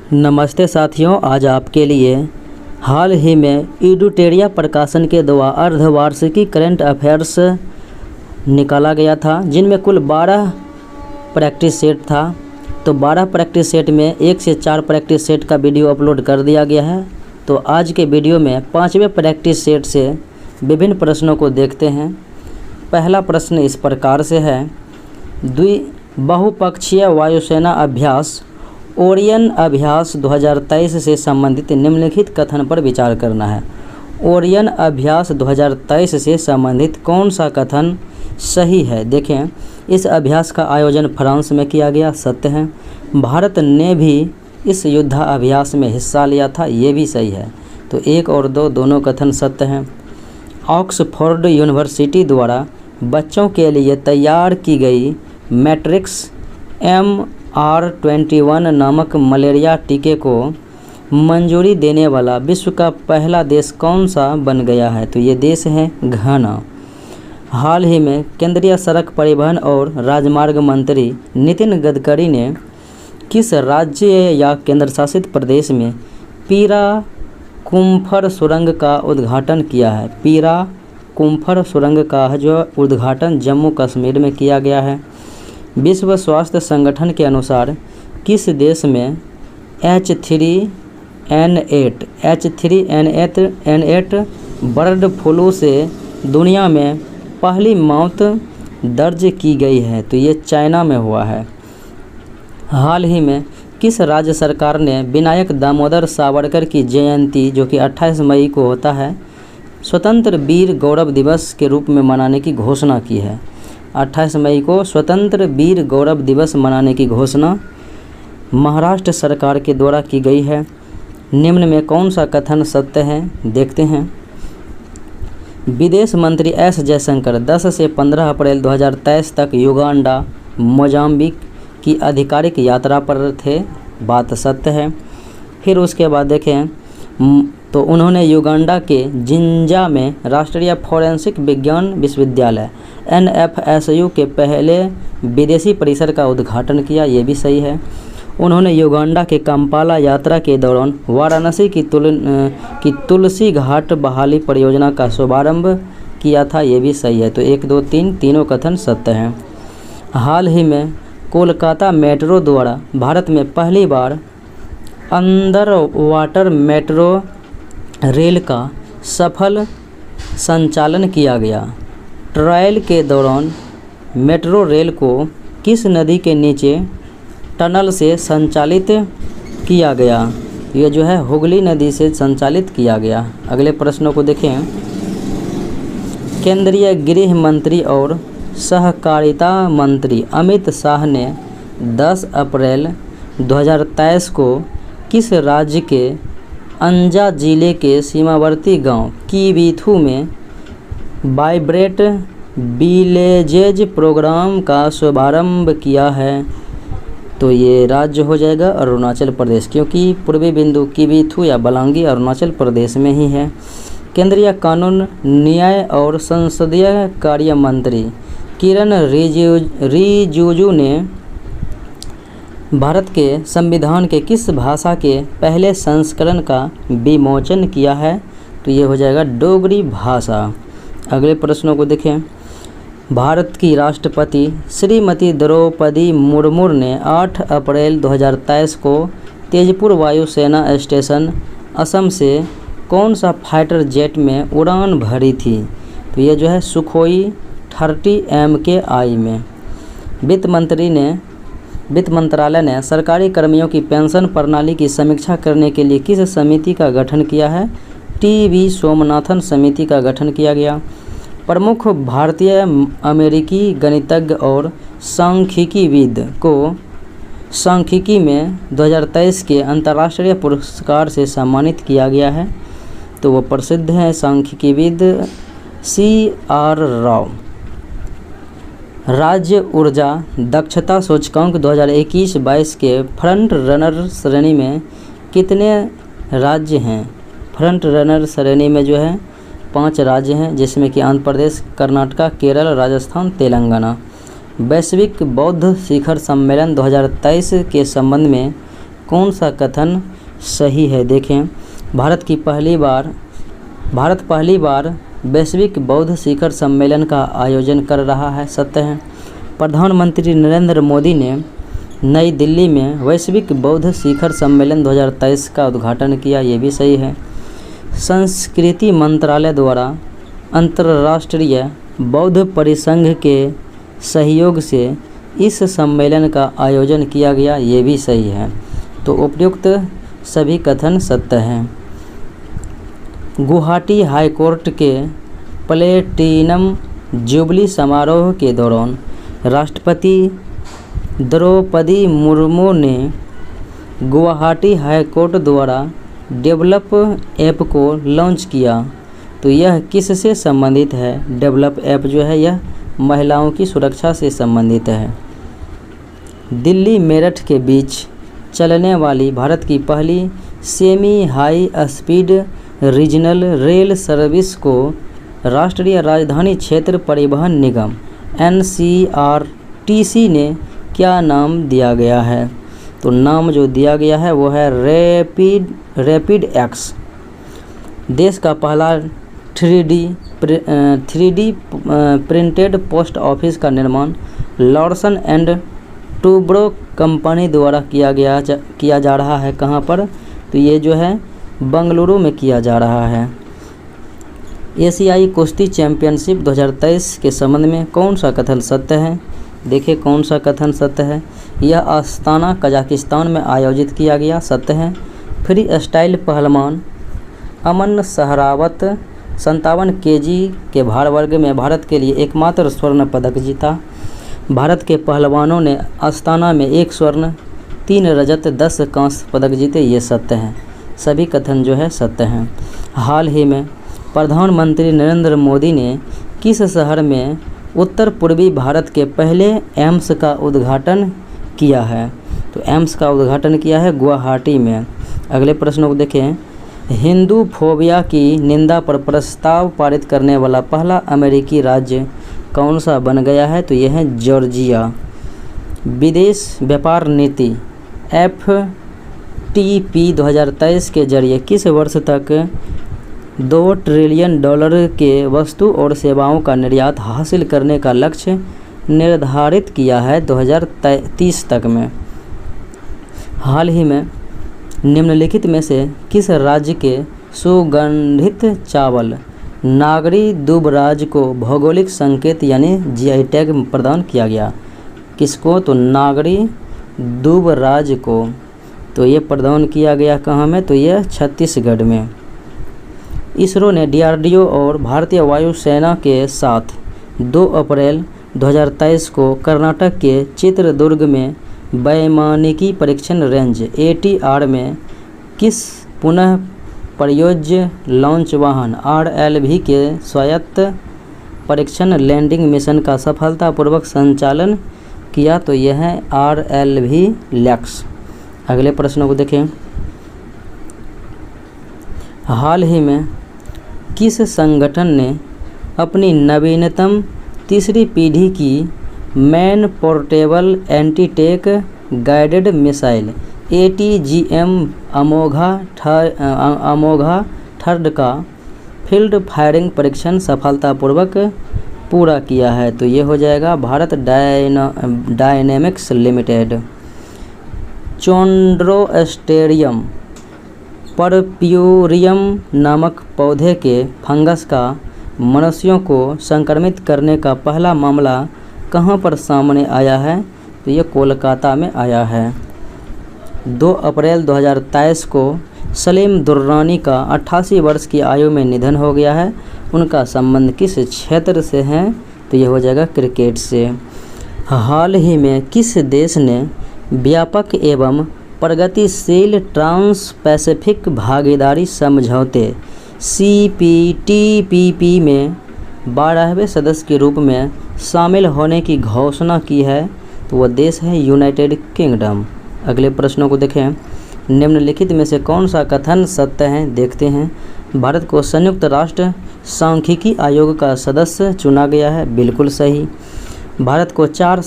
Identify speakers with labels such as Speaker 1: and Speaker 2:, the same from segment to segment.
Speaker 1: नमस्ते साथियों, आज आपके लिए हाल ही में एडुटेरिया प्रकाशन के द्वारा अर्धवार्षिकी करंट अफेयर्स निकाला गया था, जिनमें कुल 12 प्रैक्टिस सेट था। तो 12 प्रैक्टिस सेट में 1 से 4 प्रैक्टिस सेट का वीडियो अपलोड कर दिया गया है। तो आज के वीडियो में 5वें प्रैक्टिस सेट से विभिन्न प्रश्नों को देखते हैं। पहला प्रश्न इस प्रकार से है, बहुपक्षीय वायुसेना अभ्यास ओरियन अभ्यास 2023 से संबंधित निम्नलिखित कथन पर विचार करना है। ओरियन अभ्यास 2023 से संबंधित कौन सा कथन सही है? देखें, इस अभ्यास का आयोजन फ्रांस में किया गया, सत्य है। भारत ने भी इस युद्धाभ्यास में हिस्सा लिया था, ये भी सही है। तो 1 और 2 दोनों कथन सत्य हैं। ऑक्सफोर्ड यूनिवर्सिटी द्वारा बच्चों के लिए तैयार की गई मैट्रिक्स MR21 नामक मलेरिया टीके को मंजूरी देने वाला विश्व का पहला देश कौन सा बन गया है? तो ये देश है घाना। हाल ही में केंद्रीय सड़क परिवहन और राजमार्ग मंत्री नितिन गडकरी ने किस राज्य या केंद्र शासित प्रदेश में पीरा कुम्फर सुरंग का उद्घाटन किया है? पीरा कुम्फर सुरंग का जो उद्घाटन जम्मू कश्मीर में किया गया है। विश्व स्वास्थ्य संगठन के अनुसार किस देश में H3N8 बर्ड फ्लू से दुनिया में पहली मौत दर्ज की गई है? तो ये चाइना में हुआ है। हाल ही में किस राज्य सरकार ने विनायक दामोदर सावरकर की जयंती, जो कि 28 मई को होता है, स्वतंत्र वीर गौरव दिवस के रूप में मनाने की घोषणा की है? 28 मई को स्वतंत्र वीर गौरव दिवस मनाने की घोषणा महाराष्ट्र सरकार के द्वारा की गई है। निम्न में कौन सा कथन सत्य है? देखते हैं। विदेश मंत्री एस जयशंकर 10 से 15 अप्रैल 2023 तक युगांडा, मोजाम्बिक की आधिकारिक यात्रा पर थे, बात सत्य है। फिर उसके बाद देखें तो उन्होंने युगांडा के जिंजा में राष्ट्रीय फोरेंसिक विज्ञान विश्वविद्यालय NFSU के पहले विदेशी परिसर का उद्घाटन किया, ये भी सही है। उन्होंने युगांडा के कंपाला यात्रा के दौरान वाराणसी की तुलसी घाट बहाली परियोजना का शुभारंभ किया था, ये भी सही है। तो 1, 2, 3 तीनों कथन सत्य हैं। हाल ही में कोलकाता मेट्रो द्वारा भारत में पहली बार अंडर वाटर मेट्रो रेल का सफल संचालन किया गया। ट्रायल के दौरान मेट्रो रेल को किस नदी के नीचे टनल से संचालित किया गया? ये जो है हुगली नदी से संचालित किया गया। अगले प्रश्नों को देखें। केंद्रीय गृह मंत्री और सहकारिता मंत्री अमित शाह ने 10 अप्रैल 2023 को किस राज्य के अंजा जिले के सीमावर्ती गांव कीबीथू में वाइब्रेट विलेजेज प्रोग्राम का शुभारंभ किया है? तो ये राज्य हो जाएगा अरुणाचल प्रदेश, क्योंकि पूर्वी बिंदु कीबीथू या बलांगी अरुणाचल प्रदेश में ही है। केंद्रीय कानून, न्याय और संसदीय कार्य मंत्री किरण रिजिजू ने भारत के संविधान के किस भाषा के पहले संस्करण का विमोचन किया है? तो ये हो जाएगा डोगरी भाषा। अगले प्रश्नों को देखें। भारत की राष्ट्रपति श्रीमती द्रौपदी मुर्मू ने 8 अप्रैल 2023 को तेजपुर वायुसेना स्टेशन असम से कौन सा फाइटर जेट में उड़ान भरी थी? तो ये जो है सुखोई 30 MKI में। वित्त मंत्रालय ने सरकारी कर्मियों की पेंशन प्रणाली की समीक्षा करने के लिए किस समिति का गठन किया है? TV सोमनाथन समिति का गठन किया गया। प्रमुख भारतीय अमेरिकी गणितज्ञ और सांख्यिकीविद को सांख्यिकी में 2023 के अंतर्राष्ट्रीय पुरस्कार से सम्मानित किया गया है। तो वो प्रसिद्ध हैं सांख्यिकीविद CR राव। राज्य ऊर्जा दक्षता सूचकांक 2021-22 के फ्रंट रनर श्रेणी में कितने राज्य हैं? फ्रंट रनर श्रेणी में जो है 5 राज्य हैं, जिसमें कि आंध्र प्रदेश, कर्नाटक, केरल, राजस्थान, तेलंगाना। वैश्विक बौद्ध शिखर सम्मेलन 2023 के संबंध में कौन सा कथन सही है? देखें, भारत पहली बार वैश्विक बौद्ध शिखर सम्मेलन का आयोजन कर रहा है, सत्य है। प्रधानमंत्री नरेंद्र मोदी ने नई दिल्ली में वैश्विक बौद्ध शिखर सम्मेलन 2023 का उद्घाटन किया, ये भी सही है। संस्कृति मंत्रालय द्वारा अंतर्राष्ट्रीय बौद्ध परिसंघ के सहयोग से इस सम्मेलन का आयोजन किया गया, ये भी सही है। तो उपयुक्त सभी कथन सत्य हैं। गुवाहाटी हाईकोर्ट के प्लेटिनम जुबली समारोह के दौरान राष्ट्रपति द्रौपदी मुर्मू ने गुवाहाटी हाईकोर्ट द्वारा डेवलप ऐप को लॉन्च किया, तो यह किससे संबंधित है? डेवलप ऐप जो है यह महिलाओं की सुरक्षा से संबंधित है। दिल्ली मेरठ के बीच चलने वाली भारत की पहली semi high speed regional rail service को राष्ट्रीय राजधानी क्षेत्र परिवहन निगम NCRTC ने क्या नाम दिया गया है? तो नाम जो दिया गया है वो है रैपिड एक्स। देश का पहला 3D प्रिंटेड पोस्ट ऑफिस का निर्माण लॉर्सन एंड टूब्रो कंपनी द्वारा किया जा रहा है। कहाँ पर? तो ये जो है बंगलुरु में किया जा रहा है। एशियाई कुश्ती चैंपियनशिप 2023 के संबंध में कौन सा कथन सत्य है? देखिए कौन सा कथन सत्य है। यह अस्ताना कजाकिस्तान में आयोजित किया गया, सत्य है। फ्री स्टाइल पहलवान अमन सहरावत 57 kg के भार वर्ग में भारत के लिए एकमात्र स्वर्ण पदक जीता। भारत के पहलवानों ने अस्ताना में 1 स्वर्ण 3 रजत 10 कांस्य पदक जीते, ये सत्य हैं। सभी कथन जो है सत्य हैं। हाल ही में प्रधानमंत्री नरेंद्र मोदी ने किस शहर में उत्तर पूर्वी भारत के पहले एम्स का उद्घाटन किया है? तो एम्स का उद्घाटन किया है गुवाहाटी में। अगले प्रश्न को देखें। हिंदू फोबिया की निंदा पर प्रस्ताव पारित करने वाला पहला अमेरिकी राज्य कौन सा बन गया है? तो यह है जॉर्जिया। विदेश व्यापार नीति FTP 2023 के जरिए किस वर्ष तक $2 ट्रिलियन के वस्तु और सेवाओं का निर्यात हासिल करने का लक्ष्य निर्धारित किया है 2030 तक में। हाल ही में निम्नलिखित में से किस राज्य के सुगंधित चावल नागरी दुबराज को भौगोलिक संकेत यानी GI टैग प्रदान किया गया? किसको? तो नागरी दुबराज को। तो ये प्रदान किया गया कहाँ में? तो यह छत्तीसगढ़ में। इसरो ने DRDO और भारतीय वायुसेना के साथ 2 अप्रैल 2023 को कर्नाटक के चित्रदुर्ग में वैमानिकी परीक्षण रेंज ATR में किस पुनः प्रयोज्य लॉन्च वाहन RLV के स्वायत्त परीक्षण लैंडिंग मिशन का सफलतापूर्वक संचालन किया? तो यह है RLV लैक्स। अगले प्रश्न को देखें। हाल ही में किस संगठन ने अपनी नवीनतम तीसरी पीढ़ी की man portable anti tank guided missile ATGM Amogha third का फील्ड फायरिंग परीक्षण सफलतापूर्वक पूरा किया है? तो ये हो जाएगा Bharat dynamics limited. Chondrostereum purpureum नामक पौधे के फंगस का मनुष्यों को संक्रमित करने का पहला मामला कहाँ पर सामने आया है? तो ये कोलकाता में आया है। 2 अप्रैल 2023 को सलीम दुर्रानी का 88 वर्ष की आयु में निधन हो गया है। उनका संबंध किस क्षेत्र से है? तो ये हो जाएगा क्रिकेट से। हाल ही में किस देश ने व्यापक एवं प्रगतिशील ट्रांस पैसिफिक भागीदारी समझौते CPTPP में 12वें सदस्य के रूप में शामिल होने की घोषणा की है? तो वह देश है यूनाइटेड किंगडम। अगले प्रश्नों को देखें। निम्नलिखित में से कौन सा कथन सत्य है? देखते हैं। भारत को संयुक्त राष्ट्र सांख्यिकी आयोग का सदस्य चुना गया है, बिल्कुल सही। भारत को 4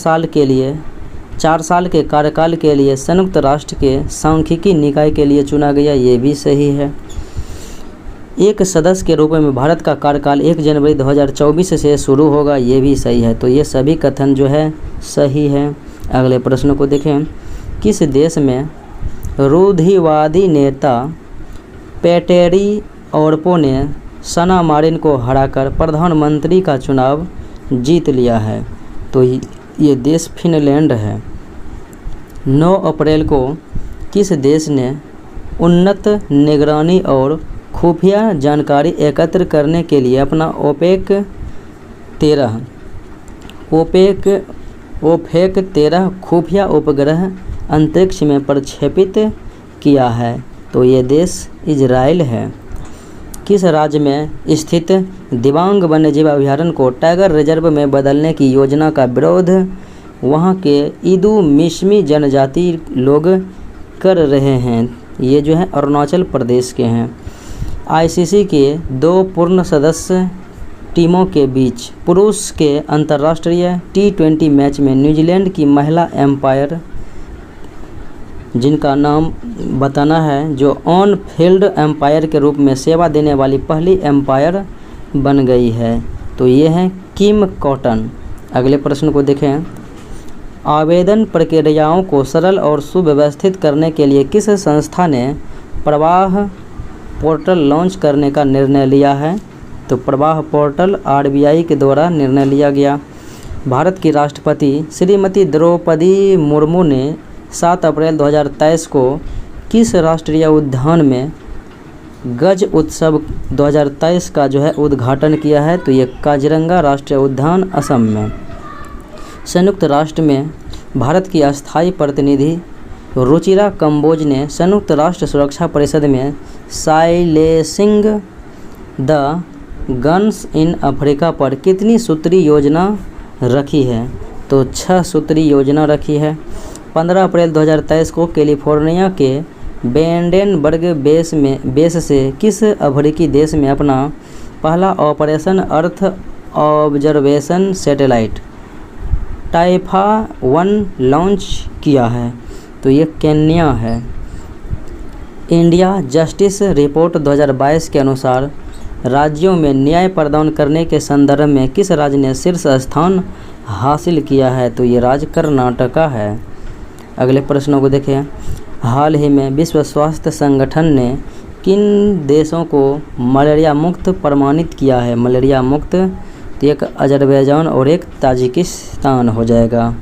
Speaker 1: 4 साल के कार्यकाल के लिए संयुक्त राष्ट्र के सांख्यिकी निकाय के लिए चुना गया, ये भी सही है। एक सदस्य के रूप में भारत का कार्यकाल 1 जनवरी 2024 से शुरू होगा, ये भी सही है। तो ये सभी कथन जो है सही है। अगले प्रश्न को देखें। किस देश में रूढ़िवादी नेता पेटेरी ओरपो ने सना मारिन को हराकर प्रधानमंत्री का चुनाव जीत लिया है? तो ये देश फिनलैंड है। 9 अप्रैल को किस देश ने उन्नत निगरानी और खुफिया जानकारी एकत्र करने के लिए अपना ओपेक 13 खुफिया उपग्रह अंतरिक्ष में प्रक्षेपित किया है? तो ये देश इजराइल है। किस राज्य में स्थित दिबांग वन्यजीव अभयारण्य को टाइगर रिजर्व में बदलने की योजना का विरोध वहां के इदू मिश्मी जनजाति लोग कर रहे हैं? ये जो है अरुणाचल प्रदेश के हैं। आईसीसी के 2 पूर्ण सदस्य टीमों के बीच पुरुष के अंतर्राष्ट्रीय T20 मैच में न्यूजीलैंड की महिला एम्पायर, जिनका नाम बताना है, जो ऑन फील्ड एम्पायर के रूप में सेवा देने वाली पहली एम्पायर बन गई है। तो ये है किम कॉटन। अगले प्रश्न को देखें। आवेदन प्रक्रियाओं को सरल और सुव्यवस्थित करने के लिए किस संस्था ने प्रवाह पोर्टल लॉन्च करने का निर्णय लिया है? तो प्रवाह पोर्टल RBI के द्वारा निर्णय लिया गया। भारत की राष्ट्रपति श्रीमती द्रौपदी मुर्मू ने 7 अप्रैल 2023 को किस राष्ट्रीय उद्यान में गज उत्सव 2023 का जो है उद्घाटन किया है? तो ये काजीरंगा राष्ट्रीय उद्यान असम में। संयुक्त राष्ट्र में भारत की अस्थायी प्रतिनिधि रुचिरा कंबोज ने संयुक्त राष्ट्र सुरक्षा परिषद में silencing the guns in Africa पर कितनी सूत्री योजना रखी है? तो 6 सूत्री योजना रखी है। 15 अप्रैल 2023 को कैलिफोर्निया के वेंडेनबर्ग बेस से किस अफ्रीकी देश में अपना पहला operation earth observation satellite Taifa 1 launch किया है? तो ये केन्या है। इंडिया जस्टिस रिपोर्ट 2022 के अनुसार राज्यों में न्याय प्रदान करने के संदर्भ में किस राज्य ने शीर्ष स्थान हासिल किया है? तो ये राज्य कर्नाटका है। अगले प्रश्नों को देखें। हाल ही में विश्व स्वास्थ्य संगठन ने किन देशों को मलेरिया मुक्त प्रमाणित किया है? मलेरिया मुक्त, तो एक अजरबैजान और एक ताजिकिस्तान हो जाएगा।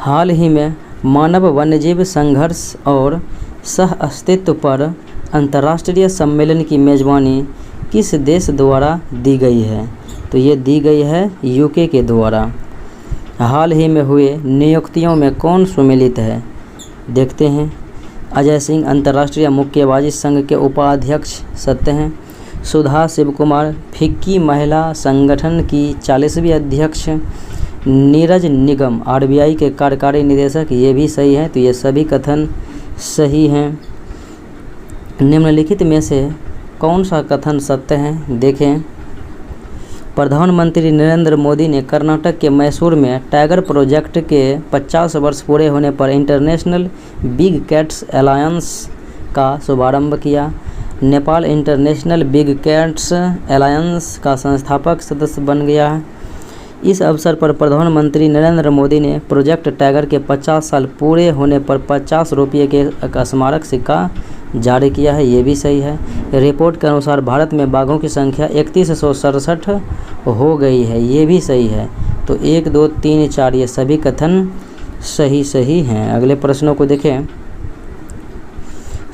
Speaker 1: हाल ही में मानव वन्यजीव संघर्ष और सह अस्तित्व पर अंतर्राष्ट्रीय सम्मेलन की मेज़बानी किस देश द्वारा दी गई है? तो ये दी गई है UK के द्वारा। हाल ही में हुए नियुक्तियों में कौन सम्मिलित है? देखते हैं। अजय सिंह अंतर्राष्ट्रीय मुक्केबाजी संघ के उपाध्यक्ष सत्य हैं। सुधा शिवकुमार फिक्की महिला संगठन की 40वीं अध्यक्ष। नीरज निगम RBI के कार्यकारी निदेशक, ये भी सही है। तो ये सभी कथन सही हैं। निम्नलिखित में से कौन सा कथन सत्य है? देखें। प्रधानमंत्री नरेंद्र मोदी ने कर्नाटक के मैसूर में टाइगर प्रोजेक्ट के 50 वर्ष पूरे होने पर इंटरनेशनल बिग कैट्स अलायंस का शुभारंभ किया। Nepal international big cats alliance का संस्थापक सदस्य बन गया है। इस अवसर पर प्रधानमंत्री नरेंद्र मोदी ने प्रोजेक्ट टाइगर के 50 साल पूरे होने पर 50 रुपये के स्मारक सिक्का जारी किया है, ये भी सही है। रिपोर्ट के अनुसार भारत में बाघों की संख्या 3167 हो गई है, ये भी सही है। तो 1, 2, 3, 4 ये सभी कथन सही हैं। अगले प्रश्नों को देखें।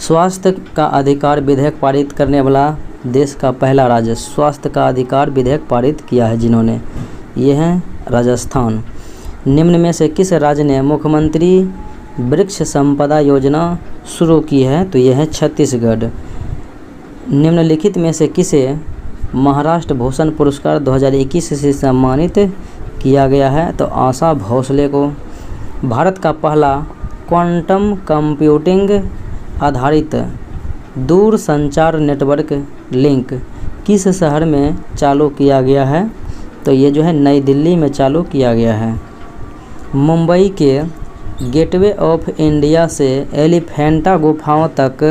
Speaker 1: स्वास्थ्य का अधिकार विधेयक पारित करने वाला देश का पहला राज्य, स्वास्थ्य का अधिकार विधेयक पारित किया है जिन्होंने, ये हैं राजस्थान। निम्न में से किस राज्य ने मुख्यमंत्री वृक्ष संपदा योजना शुरू की है? तो यह है छत्तीसगढ़। निम्नलिखित में से किसे महाराष्ट्र भूषण पुरस्कार 2021 से सम्मानित किया गया है? तो आशा भोसले को। भारत का पहला क्वांटम कंप्यूटिंग आधारित दूर संचार नेटवर्क लिंक किस शहर में चालू किया गया है? तो ये जो है नई दिल्ली में चालू किया गया है। मुंबई के गेटवे ऑफ इंडिया से एलिफेंटा गुफाओं तक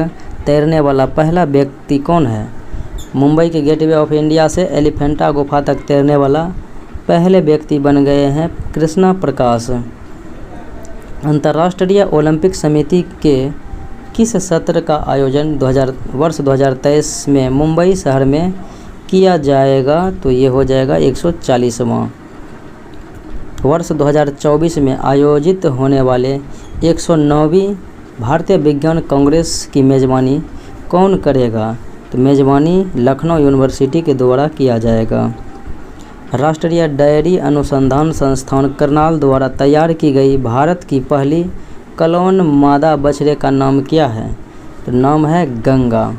Speaker 1: तैरने वाला पहला व्यक्ति कौन है? मुंबई के गेटवे ऑफ इंडिया से एलिफेंटा गुफा तक तैरने वाला पहले व्यक्ति बन गए हैं कृष्णा प्रकाश। अंतर्राष्ट्रीय ओलंपिक समिति के किस सत्र का आयोजन वर्ष 2023 में मुंबई शहर में किया जाएगा? तो ये हो जाएगा 140वां। वर्ष 2024 में आयोजित होने वाले 109वीं भारतीय विज्ञान कांग्रेस की मेज़बानी कौन करेगा? तो मेज़बानी लखनऊ यूनिवर्सिटी के द्वारा किया जाएगा। राष्ट्रीय डेयरी अनुसंधान संस्थान करनाल द्वारा तैयार की गई भारत की पहली क्लोन मादा बछड़े का नाम क्या है? तो नाम है गंगा।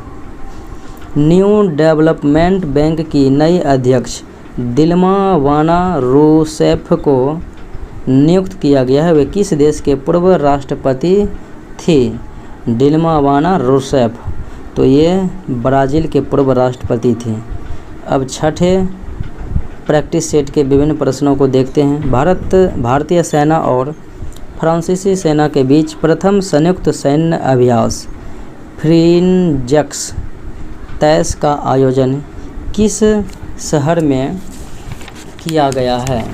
Speaker 1: न्यू डेवलपमेंट बैंक की नई अध्यक्ष दिल्मा वाना रूसेफ को नियुक्त किया गया है। वे किस देश के पूर्व राष्ट्रपति थी? दिल्मा वाना रूसेफ, तो ये ब्राज़ील के पूर्व राष्ट्रपति थे। अब छठे प्रैक्टिस सेट के विभिन्न प्रश्नों को देखते हैं। भारतीय सेना और फ्रांसीसी सेना के बीच प्रथम संयुक्त सैन्य अभ्यास फ्रिंजक्स 23 का आयोजन किस शहर में किया गया है?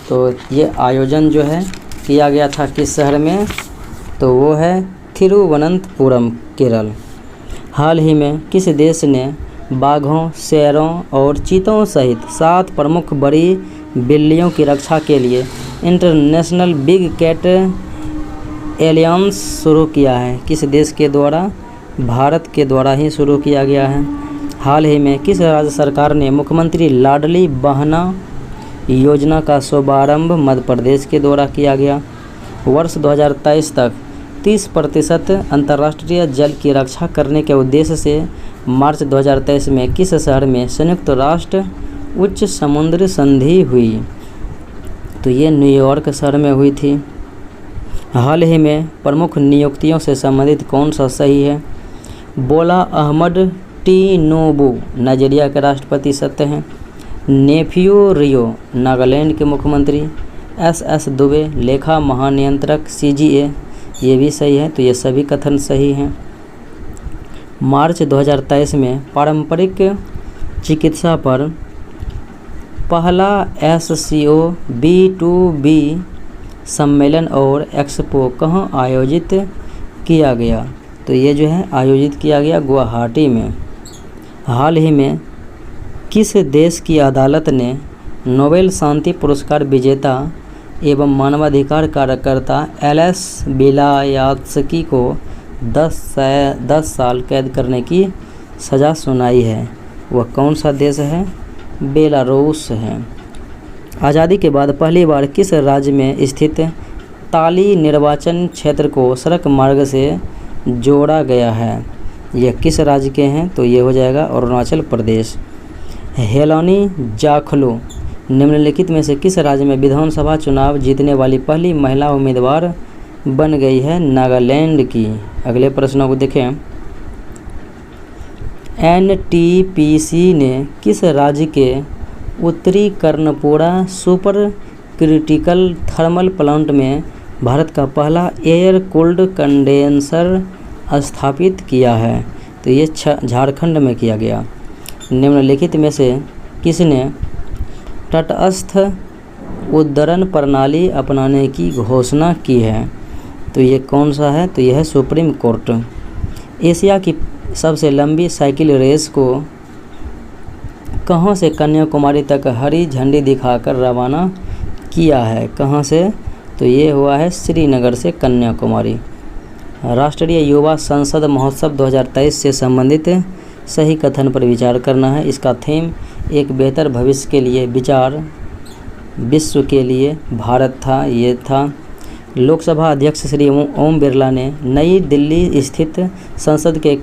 Speaker 1: तो ये आयोजन जो है किया गया था किस शहर में? तो वो है तिरुवनंतपुरम, केरल। हाल ही में किस देश ने बाघों, शेरों और चीतों सहित 7 प्रमुख बड़ी बिल्लियों की रक्षा के लिए इंटरनेशनल बिग कैट एलियंस शुरू किया है? किस देश के द्वारा? भारत के द्वारा ही शुरू किया गया है। हाल ही में किस राज्य सरकार ने मुख्यमंत्री लाडली बहना योजना का शुभारंभ मध्य प्रदेश के द्वारा किया गया? वर्ष 2023 तक 30% अंतर्राष्ट्रीय जल की रक्षा करने के उद्देश्य से मार्च 2023 में किस शहर में संयुक्त राष्ट्र उच्च समुद्र संधि हुई? तो ये न्यूयॉर्क शहर में हुई थी। हाल ही में प्रमुख नियुक्तियों से संबंधित कौन सा सही है? बोला अहमद टिनुबू नाइजीरिया के राष्ट्रपति सत्य हैं। नेफियो रियो नागालैंड के मुख्यमंत्री। एस दुबे लेखा महानियंत्रक CGA, ये भी सही है। तो ये सभी कथन सही हैं। मार्च 2023 में पारंपरिक चिकित्सा पर पहला SCO B2B सम्मेलन और एक्सपो कहाँ आयोजित किया गया? तो ये जो है आयोजित किया गया गुवाहाटी में। हाल ही में किस देश की अदालत ने नोबेल शांति पुरस्कार विजेता एवं मानवाधिकार कार्यकर्ता एलेस बिलायात्स्की को 10 साल कैद करने की सज़ा सुनाई है? वह कौन सा देश है? बेलारूस है। आज़ादी के बाद पहली बार किस राज्य में स्थित ताली निर्वाचन क्षेत्र को सड़क मार्ग से जोड़ा गया है? यह किस राज्य के हैं? तो ये हो जाएगा अरुणाचल प्रदेश। हेलोनी जाखलो निम्नलिखित में से किस राज्य में विधानसभा चुनाव जीतने वाली पहली महिला उम्मीदवार बन गई है? नागालैंड की। अगले प्रश्नों को देखें। NTPC ने किस राज्य के उत्तरी Karanpura super critical thermal plant में भारत का पहला एयर कूल्ड कंडेंसर स्थापित किया है? तो ये झारखंड में किया गया। निम्नलिखित में से किसने तटस्थ उद्धरण प्रणाली अपनाने की घोषणा की है? तो ये कौन सा है? तो यह है सुप्रीम कोर्ट। एशिया की सबसे लंबी साइकिल रेस को कहाँ से कन्याकुमारी तक हरी झंडी दिखाकर रवाना किया है? कहाँ से? तो ये हुआ है श्रीनगर से कन्याकुमारी। राष्ट्रीय युवा संसद महोत्सव 2023 से संबंधित सही कथन पर विचार करना है। इसका थीम एक बेहतर भविष्य के लिए विचार विश्व के लिए भारत था। ये था। लोकसभा अध्यक्ष श्री ओम बिरला ने नई दिल्ली स्थित संसद के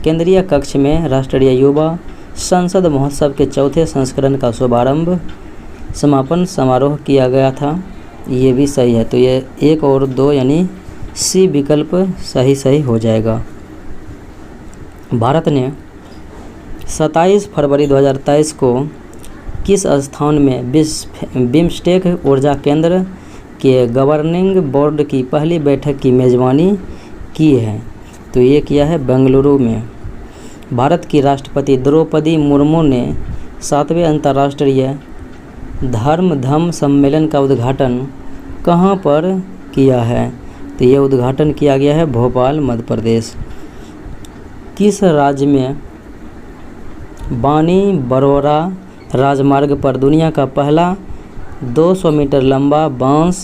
Speaker 1: केंद्रीय कक्ष में राष्ट्रीय युवा संसद महोत्सव के 4थे संस्करण का शुभारंभ समापन समारोह किया गया था। ये भी सही है। तो ये 1 और 2 यानी C विकल्प सही हो जाएगा। भारत ने 27 फरवरी 2023 को किस स्थान में बिम्स्टेक ऊर्जा केंद्र के गवर्निंग बोर्ड की पहली बैठक की मेज़बानी की है? तो ये किया है बेंगलुरु में। भारत की राष्ट्रपति द्रौपदी मुर्मू ने 7वें अंतर्राष्ट्रीय धर्म सम्मेलन का उद्घाटन कहाँ पर किया है? तो ये उद्घाटन किया गया है भोपाल, मध्य प्रदेश। किस राज्य में बानी बरोरा राजमार्ग पर दुनिया का पहला 200 मीटर लंबा बांस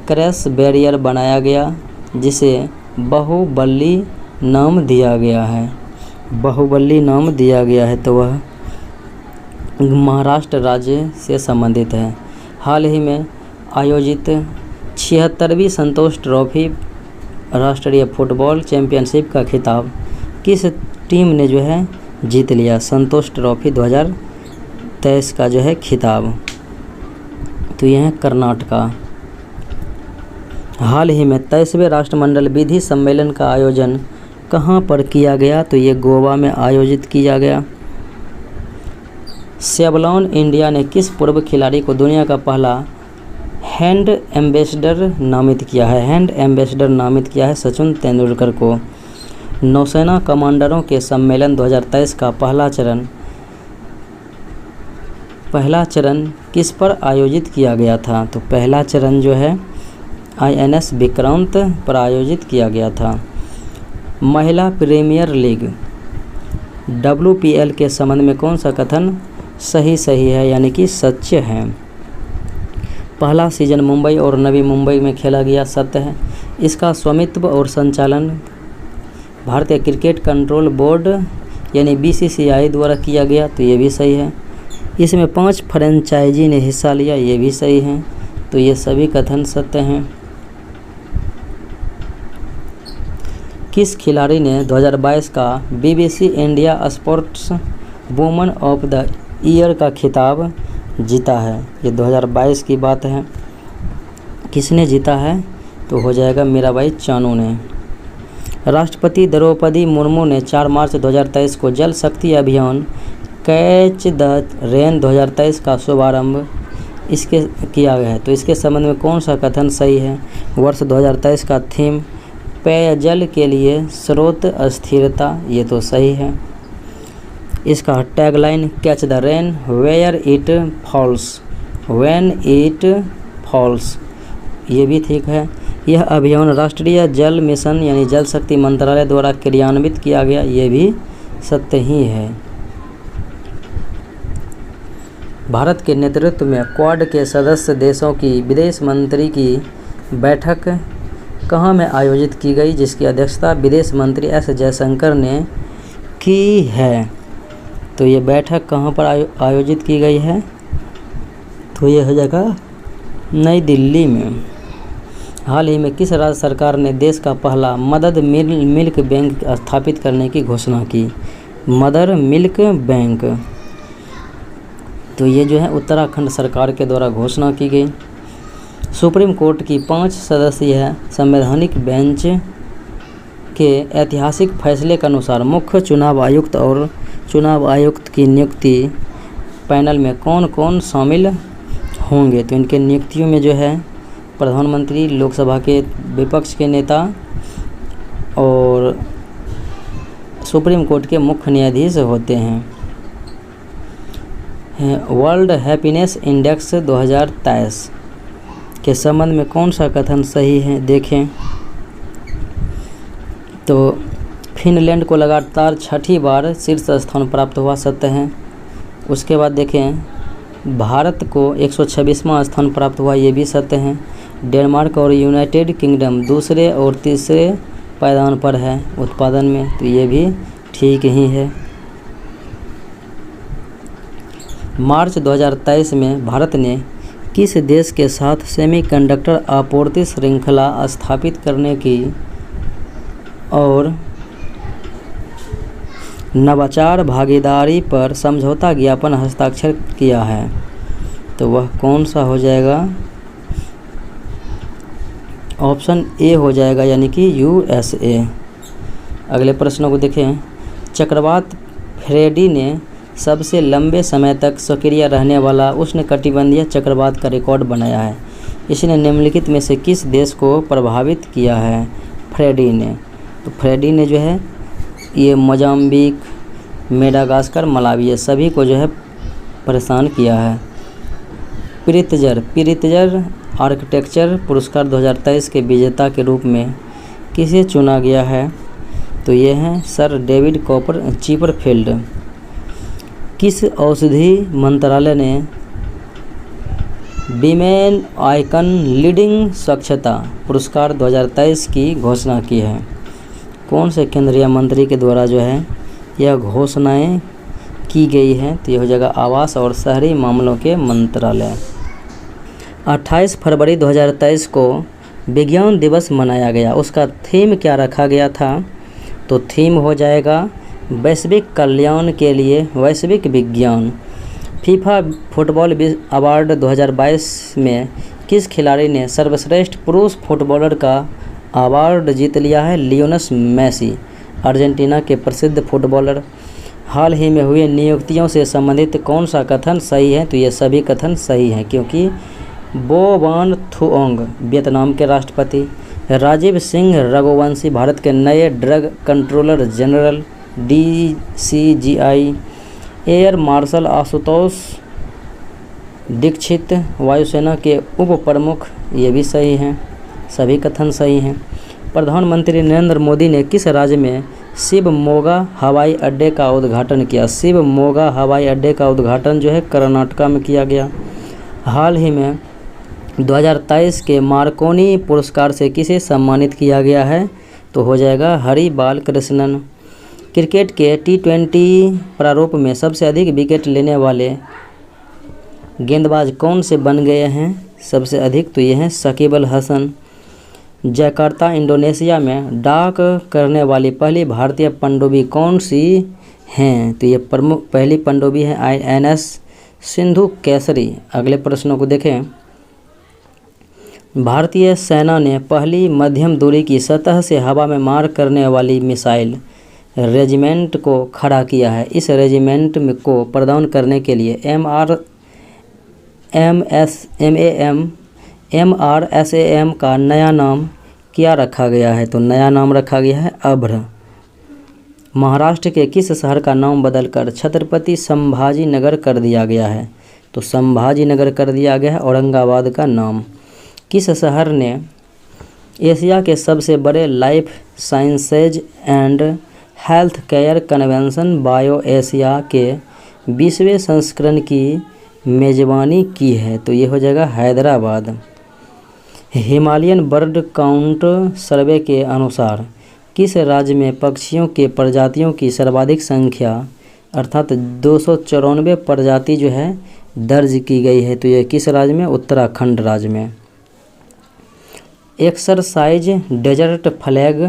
Speaker 1: क्रैश बैरियर बनाया गया, जिसे बाहुबली नाम दिया गया है? बाहुबली नाम दिया गया है, तो वह महाराष्ट्र राज्य से संबंधित है। हाल ही में आयोजित 76वीं संतोष ट्रॉफी राष्ट्रीय फुटबॉल चैंपियनशिप का खिताब किस टीम ने जो है जीत लिया? संतोष ट्रॉफी 2023 का जो है खिताब, तो यह है कर्नाटका। हाल ही में 23वें राष्ट्रमंडल विधि सम्मेलन का आयोजन कहाँ पर किया गया? तो ये गोवा में आयोजित किया गया। सेवलॉन इंडिया ने किस पूर्व खिलाड़ी को दुनिया का पहला हैंड एम्बेसडर नामित किया है? हैंड एम्बेसडर नामित किया है सचिन तेंदुलकर को। नौसेना कमांडरों के सम्मेलन 2023 का पहला चरण किस पर आयोजित किया गया था? तो पहला चरण जो है INS विक्रांत पर आयोजित किया गया था। महिला प्रीमियर लीग WPL के संबंध में कौन सा कथन सही है, यानी कि सत्य है? पहला सीजन मुंबई और नवी मुंबई में खेला गया, सत्य है। इसका स्वामित्व और संचालन भारतीय क्रिकेट कंट्रोल बोर्ड यानी BCCI द्वारा किया गया, तो ये भी सही है। इसमें 5 फ्रेंचाइजी ने हिस्सा लिया, ये भी सही है। तो ये सभी कथन सत्य हैं। किस खिलाड़ी ने 2022 का BBC India sports woman of the year का खिताब जीता है? ये 2022 की बात है। किसने जीता है? तो हो जाएगा मीराबाई चानू ने। राष्ट्रपति द्रौपदी मुर्मू ने 4 मार्च 2023 को जल शक्ति अभियान कैच द रेन 2023 का शुभारंभ इसके किया गया है, तो इसके संबंध में कौन सा कथन सही है? वर्ष 2023 का थीम पेयजल के लिए स्रोत स्थिरता, ये तो सही है। इसका tagline catch the rain where it falls when it falls, ये भी ठीक है। यह अभियान राष्ट्रीय जल मिशन यानी जल शक्ति मंत्रालय द्वारा क्रियान्वित किया गया, ये भी सत्य ही है। भारत के नेतृत्व में क्वाड के सदस्य देशों की विदेश मंत्री की बैठक कहाँ में आयोजित की गई, जिसकी अध्यक्षता विदेश मंत्री S जयशंकर ने की है? तो ये बैठक कहाँ पर आयोजित की गई है? तो ये हो जाएगा नई दिल्ली में। हाल ही में किस राज्य सरकार ने देश का पहला मदर मिल्क बैंक स्थापित करने की घोषणा की? मदर मिल्क बैंक, तो ये जो है उत्तराखंड सरकार के द्वारा घोषणा की गई। सुप्रीम कोर्ट की 5 सदस्यीय संवैधानिक बेंच के ऐतिहासिक फैसले के अनुसार मुख्य चुनाव आयुक्त और चुनाव आयुक्त की नियुक्ति पैनल में कौन कौन शामिल होंगे? तो इनके नियुक्तियों में जो है प्रधानमंत्री, लोकसभा के विपक्ष के नेता और सुप्रीम कोर्ट के मुख्य न्यायाधीश होते हैं। वर्ल्ड हैप्पीनेस इंडेक्स 2023 के संबंध में कौन सा कथन सही है? देखें तो फिनलैंड को लगातार 6ठी बार शीर्ष स्थान प्राप्त हुआ, सत्य है। उसके बाद देखें भारत को 126वां स्थान प्राप्त हुआ, ये भी सत्य है। डेनमार्क और यूनाइटेड किंगडम दूसरे और तीसरे पायदान पर है उत्पादन में, तो ये भी ठीक ही है। मार्च 2023 में भारत ने किस देश के साथ सेमीकंडक्टर आपूर्ति श्रृंखला स्थापित करने की और नवाचार भागीदारी पर समझौता ज्ञापन हस्ताक्षर किया है? तो वह कौन सा हो जाएगा? ऑप्शन ए हो जाएगा, यानी कि USA। अगले प्रश्नों को देखें। चक्रवात फ्रेडी ने सबसे लंबे समय तक सक्रिय रहने वाला उष्णकटिबंधीय चक्रवात का रिकॉर्ड बनाया है। इसने निम्नलिखित में से किस देश को प्रभावित किया है? फ्रेडी ने। तो फ्रेडी ने जो है ये मोजाम्बिक, मेडागास्कर, मलावी, ये सभी को जो है परेशान किया है। प्रित्जर आर्किटेक्चर पुरस्कार 2023 के विजेता के रूप में किसे चुना गया है? तो ये हैं सर डेविड चिपरफील्ड। किस औषधि मंत्रालय ने विमेन आइकन लीडिंग स्वच्छता पुरस्कार 2023 की घोषणा की है? कौन से केंद्रीय मंत्री के द्वारा जो है यह घोषणाएं की गई हैं? तो यह हो जाएगा आवास और शहरी मामलों के मंत्रालय। 28 फरवरी 2023 को विज्ञान दिवस मनाया गया, उसका थीम क्या रखा गया था? तो थीम हो जाएगा वैश्विक कल्याण के लिए वैश्विक विज्ञान। फीफा फुटबॉल अवार्ड 2022 में किस खिलाड़ी ने सर्वश्रेष्ठ पुरुष फुटबॉलर का अवार्ड जीत लिया है? लियोनेल मेसी, अर्जेंटीना के प्रसिद्ध फुटबॉलर। हाल ही में हुए नियुक्तियों से संबंधित कौन सा कथन सही है? तो ये सभी कथन सही हैं, क्योंकि बो वान थुओंग वियतनाम के राष्ट्रपति, राजीव सिंह रघुवंशी भारत के नए drug controller general DCGI, air marshal Ashutosh Dikshit वायुसेना के उप प्रमुख, ये भी सही हैं, सभी कथन सही हैं। प्रधानमंत्री नरेंद्र मोदी ने किस राज्य में शिवमोगा हवाई अड्डे का उद्घाटन किया? शिवमोगा हवाई अड्डे का उद्घाटन जो है कर्नाटका में किया गया। हाल ही में 2023 के मार्कोनी पुरस्कार से किसे सम्मानित किया गया है? तो हो जाएगा हरि बाल कृष्णन। क्रिकेट के T20 प्रारूप में सबसे अधिक विकेट लेने वाले गेंदबाज कौन से बन गए हैं सबसे अधिक? तो ये हैं शकीब अल हसन। जकार्ता इंडोनेशिया में डाक करने वाली पहली भारतीय पनडुब्बी कौन सी हैं? तो ये प्रमुख पहली पनडुब्बी है INS सिंधु केसरी। अगले प्रश्नों को देखें। भारतीय सेना ने पहली मध्यम दूरी की सतह से हवा में मार करने वाली मिसाइल रेजिमेंट को खड़ा किया है। इस रेजिमेंट को प्रदान करने के लिए MRSAM का नया नाम क्या रखा गया है? तो नया नाम रखा गया है अभ्र। महाराष्ट्र के किस शहर का नाम बदलकर छत्रपति संभाजी नगर कर दिया गया है? तो संभाजी नगर कर दिया गया है औरंगाबाद का नाम। किस शहर ने एशिया के सबसे बड़े life sciences and health care convention bio Asia के 20वें संस्करण की मेज़बानी की है? तो ये हो जाएगा हैदराबाद। हिमालयन बर्ड काउंट सर्वे के अनुसार किस राज्य में पक्षियों के प्रजातियों की सर्वाधिक संख्या अर्थात 294 प्रजाति जो है दर्ज की गई है? तो ये किस राज्य में? उत्तराखंड राज्य में। एक्सरसाइज डेजर्ट फ्लैग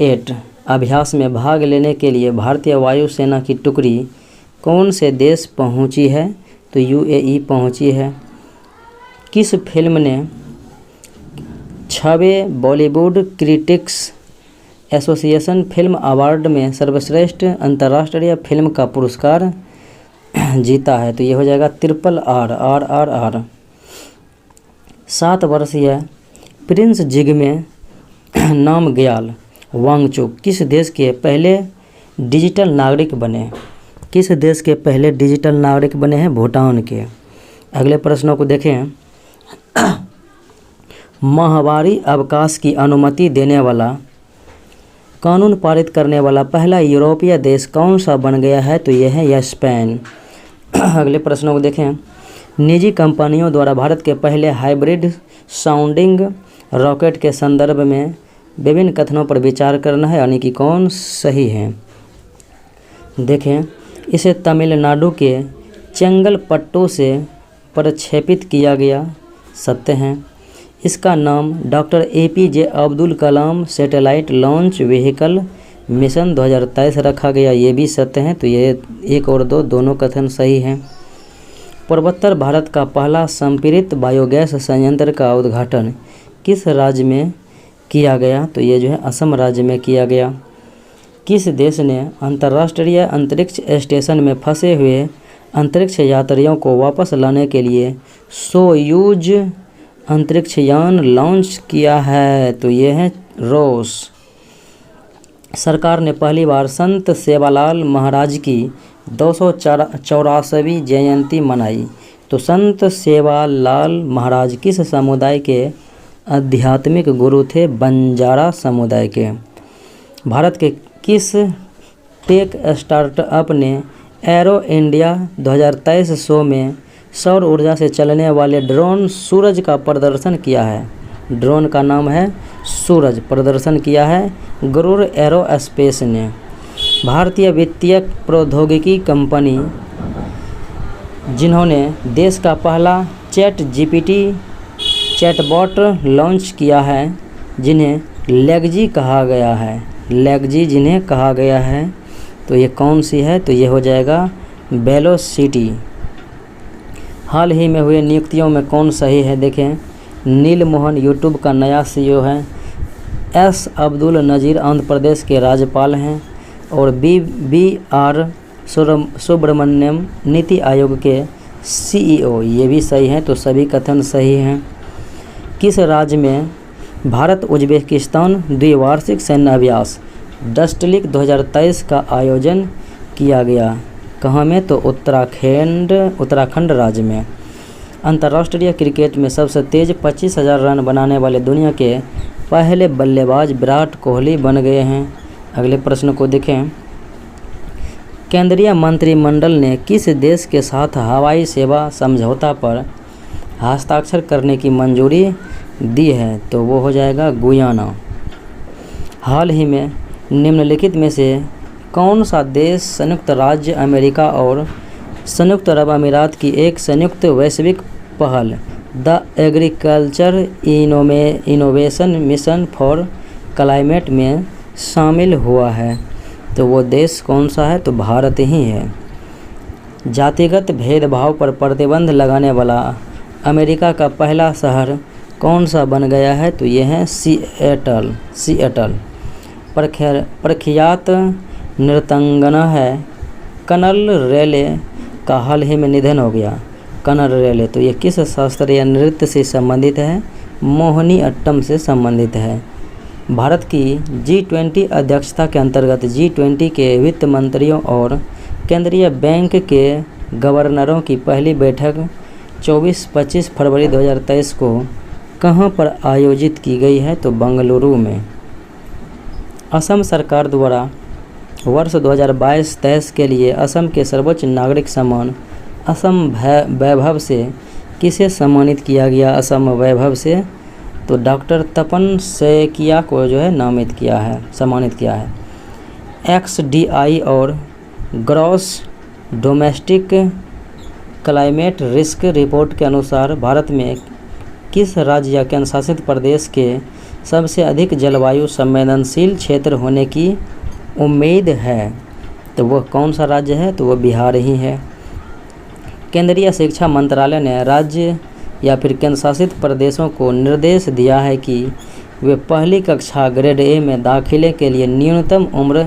Speaker 1: 8 अभ्यास में भाग लेने के लिए भारतीय वायुसेना की टुकड़ी कौन से देश पहुंची है? तो UAE पहुंची है। किस फिल्म ने 6वें Bollywood critics association film award में सर्वश्रेष्ठ अंतर्राष्ट्रीय फिल्म का पुरस्कार जीता है? तो ये हो जाएगा RRR। 7 वर्षीय प्रिंस जिग्मे नामग्याल वांगचुक किस देश के पहले डिजिटल नागरिक बने? किस देश के पहले डिजिटल नागरिक बने हैं? भूटान के। अगले प्रश्नों को देखें। माहवारी अवकाश की अनुमति देने वाला कानून पारित करने वाला पहला यूरोपीय देश कौन सा बन गया है? तो यह है स्पेन। अगले प्रश्नों को देखें। निजी कंपनियों द्वारा भारत के पहले हाइब्रिड साउंडिंग रॉकेट के संदर्भ में विभिन्न कथनों पर विचार करना है, यानी कि कौन सही है। देखें, इसे तमिलनाडु के चेंगलपट्टू से प्रक्षेपित किया गया, सत्य है। इसका नाम doctor APJ Abdul Kalam satellite launch vehicle mission 2023 रखा गया, ये भी सत्य है। तो ये 1 और 2 दोनों कथन सही हैं। पूर्वोत्तर भारत का पहला संपीड़ित बायोगैस संयंत्र का उद्घाटन किस राज्य में किया गया? तो ये जो है असम राज्य में किया गया। किस देश ने अंतर्राष्ट्रीय अंतरिक्ष स्टेशन में फंसे हुए अंतरिक्ष यात्रियों को वापस लाने के लिए सोयूज अंतरिक्ष यान लॉन्च किया है, तो ये है रूस। सरकार ने पहली बार संत सेवालाल महाराज की 284वीं जयंती मनाई। तो संत सेवालाल महाराज किस समुदाय के आध्यात्मिक गुरु थे? बंजारा समुदाय के। भारत के किस टेक स्टार्टअप ने एरो इंडिया 2023 शो में सौर ऊर्जा से चलने वाले ड्रोन सूरज का प्रदर्शन किया है? ड्रोन का नाम है सूरज, प्रदर्शन किया है गरुड़ एरोस्पेस ने। भारतीय वित्तीय प्रौद्योगिकी कंपनी जिन्होंने देश का पहला ChatGPT चैटबॉट लॉन्च किया है, जिन्हें लेगजी कहा गया है, लेगजी जिन्हें कहा गया है, तो ये कौन सी है? तो ये हो जाएगा वेलोसिटी। हाल ही में हुए नियुक्तियों में कौन सही है? देखें, नील मोहन यूट्यूब का नया CEO है, S अब्दुल नज़ीर आंध्र प्रदेश के राज्यपाल हैं, और BR सुब्रमण्यम नीति आयोग के CEO, ये भी सही है, तो सभी कथन सही हैं। किस राज्य में भारत उज्बेकिस्तान द्विवार्षिक सैन्य अभ्यास डस्टलिक 2023 का आयोजन किया गया? कहाँ में? तो उत्तराखंड राज्य में। अंतर्राष्ट्रीय क्रिकेट में सबसे तेज़ 25,000 रन बनाने वाले दुनिया के पहले बल्लेबाज विराट कोहली बन गए हैं। अगले प्रश्न को देखें। केंद्रीय मंत्रिमंडल ने किस देश के साथ हवाई सेवा समझौता पर हस्ताक्षर करने की मंजूरी दी है? तो वो हो जाएगा गुयाना। हाल ही में निम्नलिखित में से कौन सा देश संयुक्त राज्य अमेरिका और संयुक्त अरब अमीरात की एक संयुक्त वैश्विक पहल the agriculture innovation mission for climate में शामिल हुआ है? तो वो देश कौन सा है? तो भारत ही है। जातिगत भेदभाव पर प्रतिबंध लगाने वाला अमेरिका का पहला शहर कौन सा बन गया है? तो ये है सिएटल। प्रख्यात नृत्यांगना है कर्नल रेले का हाल ही में निधन हो गया। कर्नल रेले, तो ये किस शास्त्रीय नृत्य से संबंधित है? मोहिनी अट्टम से संबंधित है। भारत की G20 अध्यक्षता के अंतर्गत G20 के वित्त मंत्रियों और केंद्रीय बैंक के गवर्नरों की पहली बैठक 24-25 फरवरी 2023 को कहां पर आयोजित की गई है? तो बेंगलुरु में। असम सरकार द्वारा वर्ष 2022-23 के लिए असम के सर्वोच्च नागरिक सम्मान असम वैभव से किसे सम्मानित किया गया? असम वैभव से तो डॉक्टर तपन सैकिया को जो है सम्मानित किया है। XDI और gross domestic climate risk report के अनुसार भारत में किस राज्य या केंद्र शासित प्रदेश के सबसे अधिक जलवायु संवेदनशील क्षेत्र होने की उम्मीद है? तो वह कौन सा राज्य है? तो वह बिहार ही है। केंद्रीय शिक्षा मंत्रालय ने राज्य या फिर केंद्र शासित प्रदेशों को निर्देश दिया है कि वे पहली कक्षा ग्रेड A में दाखिले के लिए न्यूनतम उम्र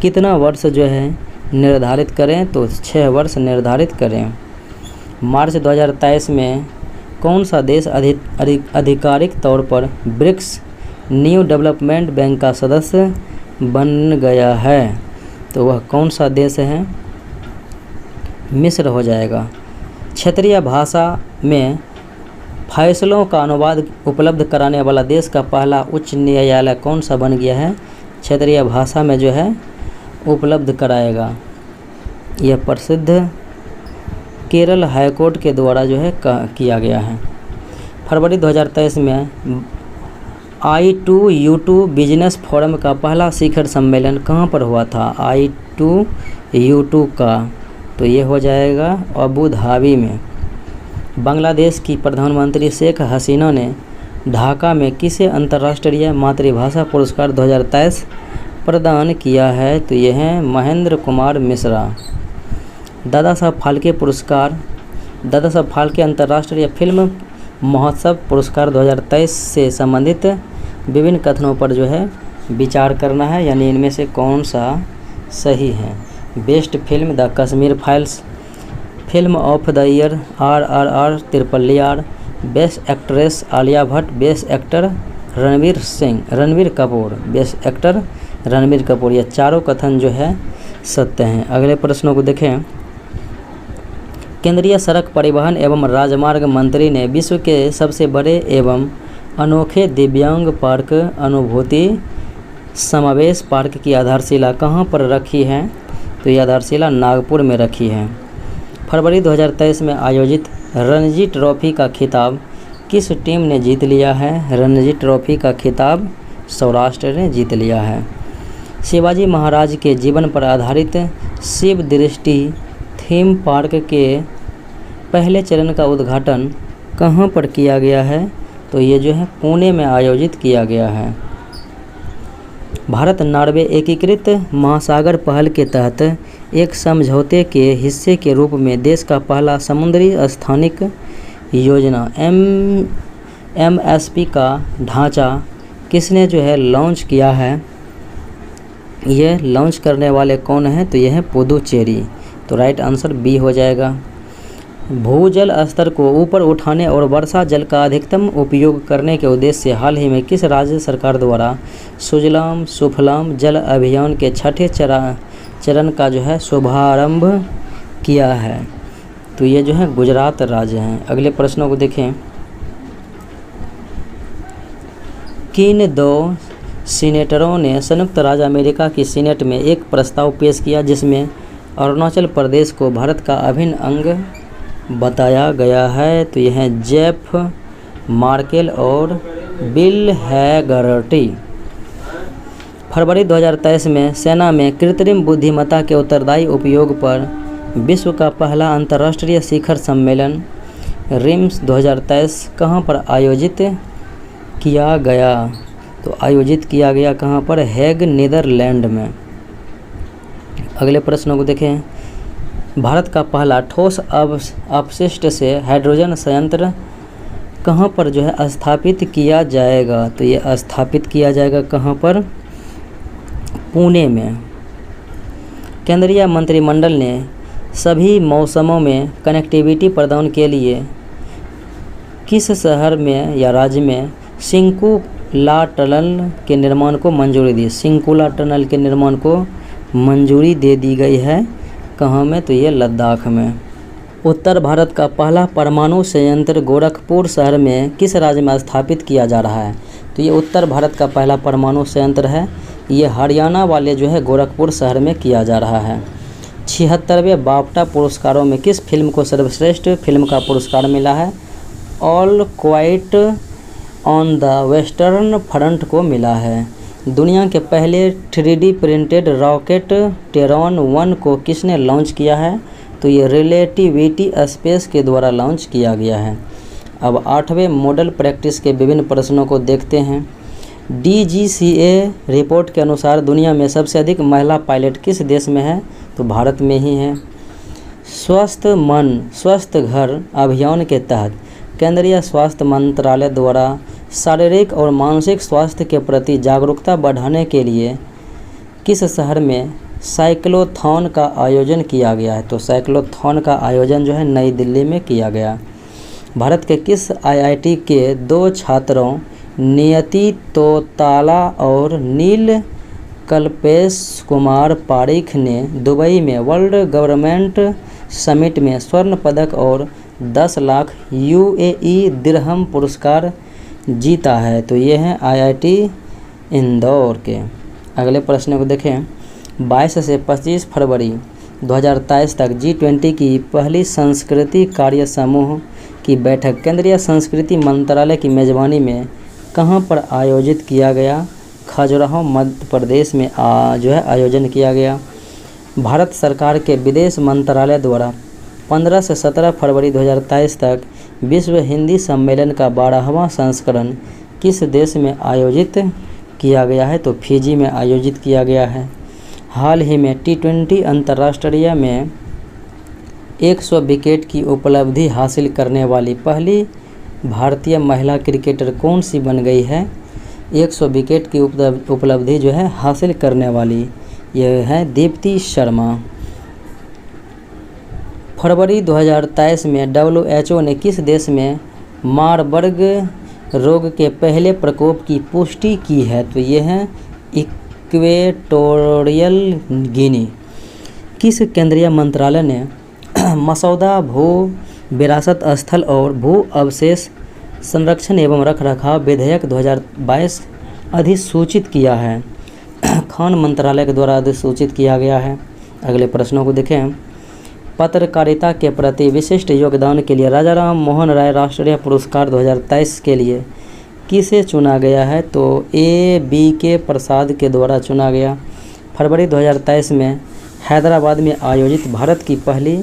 Speaker 1: कितना वर्ष जो है निर्धारित करें? तो 6 वर्ष निर्धारित करें। मार्च 2023 में कौन सा देश आधिकारिक तौर पर ब्रिक्स न्यू डेवलपमेंट बैंक का सदस्य बन गया है? तो वह कौन सा देश है? मिस्र हो जाएगा। क्षेत्रीय भाषा में फैसलों का अनुवाद उपलब्ध कराने वाला देश का पहला उच्च न्यायालय कौन सा बन गया है? क्षेत्रीय भाषा में जो है उपलब्ध कराएगा। यह प्रसिद्ध केरल हाईकोर्ट के द्वारा जो है किया गया है। फरवरी 2023 में I2U2 बिजनेस फोरम का पहला शिखर सम्मेलन कहाँ पर हुआ था? I2U2 का, तो ये हो जाएगा अबू धाबी में। बांग्लादेश की प्रधानमंत्री शेख हसीना ने ढाका में किसे अंतर्राष्ट्रीय मातृभाषा पुरस्कार 2023 प्रदान किया है? तो ये हैं महेंद्र कुमार मिश्रा। दादा साहब फाल्के पुरस्कार, दादा साहब फाल्के अंतर्राष्ट्रीय फिल्म महोत्सव पुरस्कार 2023 से संबंधित विभिन्न कथनों पर जो है विचार करना है, यानी इनमें से कौन सा सही है। Best film the Kashmir files, film of the year RRR triple R. Best actress Alia Bhatt. Best actor Ranveer Kapoor. Best actor Ranveer Kapoor. ये चारों कथन जो है सत्य हैं। अगले प्रश्नों को देखें। केंद्रीय सड़क परिवहन एवं राजमार्ग मंत्री ने विश्व के सबसे बड़े एवं अनोखे दिव्यांग पार्क अनुभूति समावेश पार्क की आधारशिला कहाँ पर रखी है? तो ये आधारशिला नागपुर में रखी है। फरवरी 2023 में आयोजित रणजी ट्रॉफी का खिताब किस टीम ने जीत लिया है? रणजी ट्रॉफी का खिताब सौराष्ट्र ने जीत लिया है। शिवाजी महाराज के जीवन पर आधारित शिव दृष्टि थीम पार्क के पहले चरण का उद्घाटन कहाँ पर किया गया है? तो ये जो है पुणे में आयोजित किया गया है। भारत नॉर्वे एकीकृत महासागर पहल के तहत एक समझौते के हिस्से के रूप में देश का पहला समुद्री स्थानिक योजना MSP का ढांचा किसने जो है लॉन्च किया है? ये लॉन्च करने वाले कौन हैं? तो यह है पुदुचेरी। तो राइट आंसर बी हो जाएगा। भूजल स्तर को ऊपर उठाने और वर्षा जल का अधिकतम उपयोग करने के उद्देश्य से हाल ही में किस राज्य सरकार द्वारा सुजलाम सुफलाम जल अभियान के छठे चरण का जो है शुभारंभ किया है? तो ये जो है गुजरात राज्य है। अगले प्रश्नों को देखें। किन दो सीनेटरों ने संयुक्त राज्य अमेरिका की सीनेट में एक प्रस्ताव पेश किया जिसमें अरुणाचल प्रदेश को भारत का अभिन्न अंग बताया गया है? तो यह है जेफ मार्केल और बिल हैगर्टी। फरवरी 2023 में सेना में कृत्रिम बुद्धिमत्ता के उत्तरदायी उपयोग पर विश्व का पहला अंतर्राष्ट्रीय शिखर सम्मेलन रिम्स 2023 कहाँ पर आयोजित किया गया? तो आयोजित किया गया कहाँ पर? हेग नीदरलैंड में। अगले प्रश्नों को देखें। भारत का पहला ठोस अपशिष्ट से हाइड्रोजन संयंत्र कहाँ पर जो है स्थापित किया जाएगा? तो ये स्थापित किया जाएगा कहाँ पर? पुणे में। केंद्रीय मंत्रिमंडल ने सभी मौसमों में कनेक्टिविटी प्रदान के लिए किस शहर में या राज्य में सिंकुला टनल के निर्माण को मंजूरी दी? सिंकुला टनल के निर्माण को मंजूरी दे दी गई है। कहाँ में? तो ये लद्दाख में। उत्तर भारत का पहला परमाणु संयंत्र गोरखपुर शहर में किस राज्य में स्थापित किया जा रहा है? तो ये उत्तर भारत का पहला परमाणु संयंत्र है। ये हरियाणा वाले जो है गोरखपुर शहर में किया जा रहा है। 76वें बाफ्टा पुरस्कारों में किस फिल्म को सर्वश्रेष्ठ फिल्म का पुरस्कार मिला है? All quite on the western front को मिला है। दुनिया के पहले 3D प्रिंटेड रॉकेट टेरॉन 1 को किसने लॉन्च किया है? तो ये रिलेटिविटी स्पेस के द्वारा लॉन्च किया गया है। अब 8वें मॉडल प्रैक्टिस के विभिन्न प्रश्नों को देखते हैं। DGCA रिपोर्ट के अनुसार दुनिया में सबसे अधिक महिला पायलट किस देश में है? तो भारत में ही है। स्वस्थ मन स्वस्थ घर अभियान के तहत केंद्रीय स्वास्थ्य मंत्रालय द्वारा शारीरिक और मानसिक स्वास्थ्य के प्रति जागरूकता बढ़ाने के लिए किस शहर में साइक्लोथॉन का आयोजन किया गया है? तो साइक्लोथॉन का आयोजन जो है नई दिल्ली में किया गया। भारत के किस IIT के 2 छात्रों नियति तोताला और नील कल्पेश कुमार पारिख ने दुबई में वर्ल्ड गवर्नमेंट समिट में स्वर्ण पदक और 10 लाख UAE दिरहम पुरस्कार जीता है? तो ये हैं IIT इंदौर के। अगले प्रश्न को देखें। 22 से 25 फरवरी 2023 तक G20 की पहली संस्कृति कार्य समूह की बैठक केंद्रीय संस्कृति मंत्रालय की मेज़बानी में कहाँ पर आयोजित किया गया? खजुराहो मध्य प्रदेश में जो है आयोजन किया गया। भारत सरकार के विदेश मंत्रालय द्वारा 15 से 17 फरवरी 2023 तक विश्व हिंदी सम्मेलन का 12वां संस्करण किस देश में आयोजित किया गया है? तो फिजी में आयोजित किया गया है। हाल ही में T20 अंतर्राष्ट्रीय में 100 विकेट की उपलब्धि हासिल करने वाली पहली भारतीय महिला क्रिकेटर कौन सी बन गई है? 100 विकेट की उपलब्धि जो है हासिल करने वाली यह है दीप्ति शर्मा। फरवरी 2023 में WHO ने किस देश में मारबर्ग रोग के पहले प्रकोप की पुष्टि की है? तो ये है इक्वेटोरियल गिनी। किस केंद्रीय मंत्रालय ने मसौदा भू विरासत स्थल और भू अवशेष संरक्षण एवं रखरखाव विधेयक 2022 अधिसूचित किया है? खान मंत्रालय के द्वारा अधिसूचित किया गया है। अगले प्रश्नों को देखें। पत्रकारिता के प्रति विशिष्ट योगदान के लिए राजा राम मोहन राय राष्ट्रीय पुरस्कार 2023 के लिए किसे चुना गया है? तो A.B.K. प्रसाद के द्वारा चुना गया। फरवरी 2023 में हैदराबाद में आयोजित भारत की पहली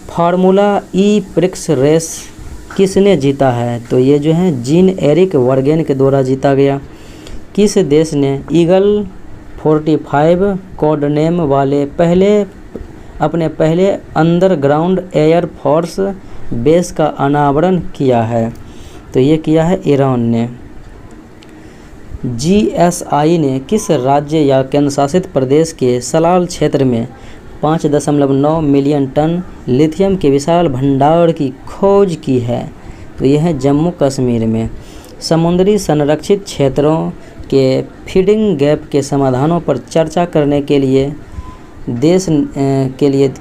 Speaker 1: फार्मूला ई प्रिक्स रेस किसने जीता है? तो ये जो है जीन एरिक वर्गेन के द्वारा जीता गया। किस देश ने ईगल 45 कोड नेम वाले अपने पहले अंडरग्राउंड एयर फोर्स बेस का अनावरण किया है? तो ये किया है ईरान ने। GSI ने किस राज्य या केंद्रशासित प्रदेश के सलाल क्षेत्र में 5.9 मिलियन टन लिथियम के विशाल भंडार की खोज की है? तो यह है जम्मू कश्मीर में। समुद्री संरक्षित क्षेत्रों के फीडिंग गैप के समाधानों पर चर्चा करने के लिए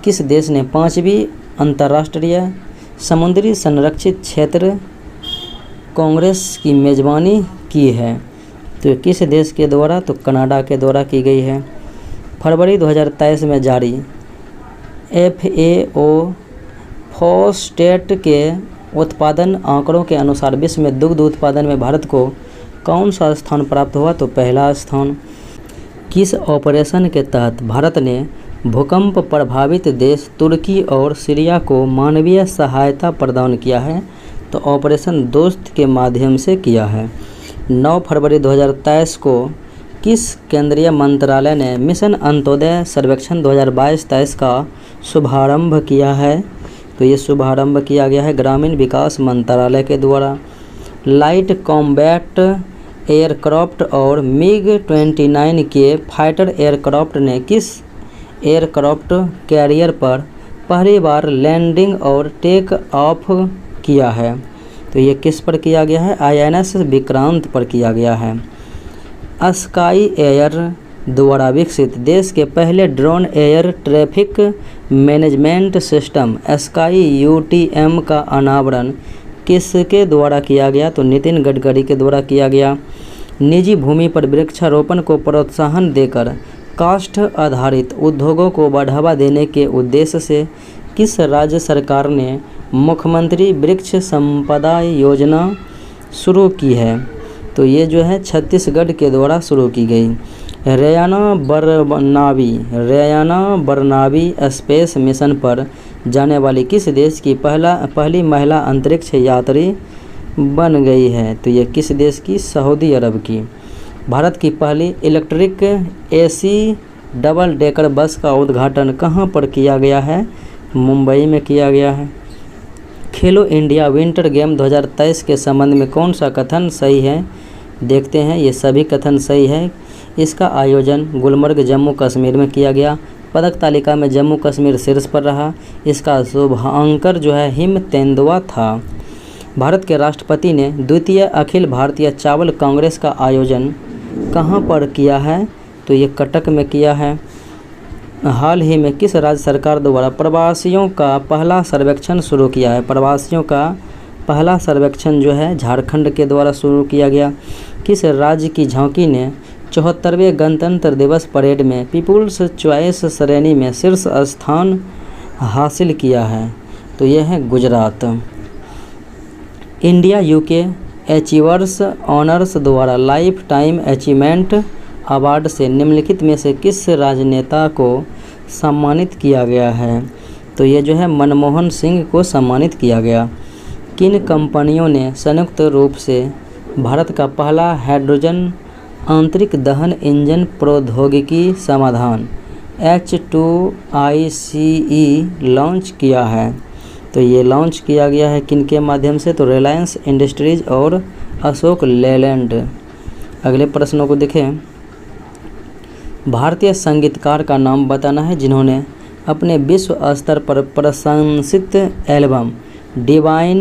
Speaker 1: किस देश ने 5वीं अंतर्राष्ट्रीय समुद्री संरक्षित क्षेत्र कांग्रेस की मेज़बानी की है? तो किस देश के द्वारा? तो कनाडा के द्वारा की गई है। फरवरी 2023 में जारी FAO फॉस्फेट के उत्पादन आंकड़ों के अनुसार विश्व में दुग्ध उत्पादन में भारत को कौन सा स्थान प्राप्त हुआ? तो पहला स्थान। किस ऑपरेशन के तहत भारत ने भूकंप प्रभावित देश तुर्की और सीरिया को मानवीय सहायता प्रदान किया है? तो ऑपरेशन दोस्त के माध्यम से किया है। 9 फरवरी 2023 को किस केंद्रीय मंत्रालय ने मिशन अंत्योदय सर्वेक्षण 2022-23 का शुभारंभ किया है? तो ये शुभारंभ किया गया है ग्रामीण विकास मंत्रालय के द्वारा। लाइट कॉम्बैट एयरक्राफ्ट और MiG-29 के फाइटर एयरक्राफ्ट ने किस एयरक्राफ्ट कैरियर पर पहली बार लैंडिंग और टेक ऑफ किया है? तो ये किस पर किया गया है? INS विक्रांत पर किया गया है। स्काई एयर द्वारा विकसित देश के पहले drone air traffic management system sky UTM का अनावरण किसके द्वारा किया गया? तो नितिन गडकरी के द्वारा किया गया। निजी भूमि पर वृक्षारोपण को प्रोत्साहन देकर काष्ठ आधारित उद्योगों को बढ़ावा देने के उद्देश्य से किस राज्य सरकार ने मुख्यमंत्री वृक्ष संपदा योजना शुरू की है? तो ये जो है छत्तीसगढ़ के द्वारा शुरू की गई। रेयाना बरनाबी स्पेस मिशन पर जाने वाली किस देश की पहली महिला अंतरिक्ष यात्री बन गई है? तो ये किस देश की? सऊदी अरब की। भारत की पहली electric AC double decker bus का उद्घाटन कहाँ पर किया गया है? मुंबई में किया गया है। खेलो इंडिया विंटर गेम 2023 के संबंध में कौन सा कथन सही है? देखते हैं। ये सभी कथन सही है। इसका आयोजन गुलमर्ग जम्मू कश्मीर में किया गया। पदक तालिका में जम्मू कश्मीर शीर्ष पर रहा। इसका शुभांकर जो है हिम तेंदुआ था। भारत के राष्ट्रपति ने द्वितीय अखिल भारतीय चावल कांग्रेस का आयोजन कहाँ पर किया है? तो ये कटक में किया है। हाल ही में किस राज्य सरकार द्वारा प्रवासियों का पहला सर्वेक्षण शुरू किया है? प्रवासियों का पहला सर्वेक्षण जो है झारखंड के द्वारा शुरू किया गया। किस राज्य की झांकी ने 74वें गणतंत्र दिवस परेड में पीपुल्स चॉइस श्रेणी में शीर्ष स्थान हासिल किया है? तो यह है Gujarat. India UK achievers honours द्वारा लाइफ टाइम अचीवमेंट अवार्ड से निम्नलिखित में से किस राजनेता को सम्मानित किया गया है? तो ये जो है मनमोहन सिंह को सम्मानित किया गया। किन कंपनियों ने संयुक्त रूप से भारत का पहला हाइड्रोजन आंतरिक दहन इंजन प्रौद्योगिकी समाधान H2ICE लॉन्च किया है? तो ये लॉन्च किया गया है किन के माध्यम से? तो रिलायंस इंडस्ट्रीज और अशोक लेलैंड। अगले प्रश्नों को देखें। भारतीय संगीतकार का नाम बताना है जिन्होंने अपने विश्व स्तर पर प्रशंसित album divine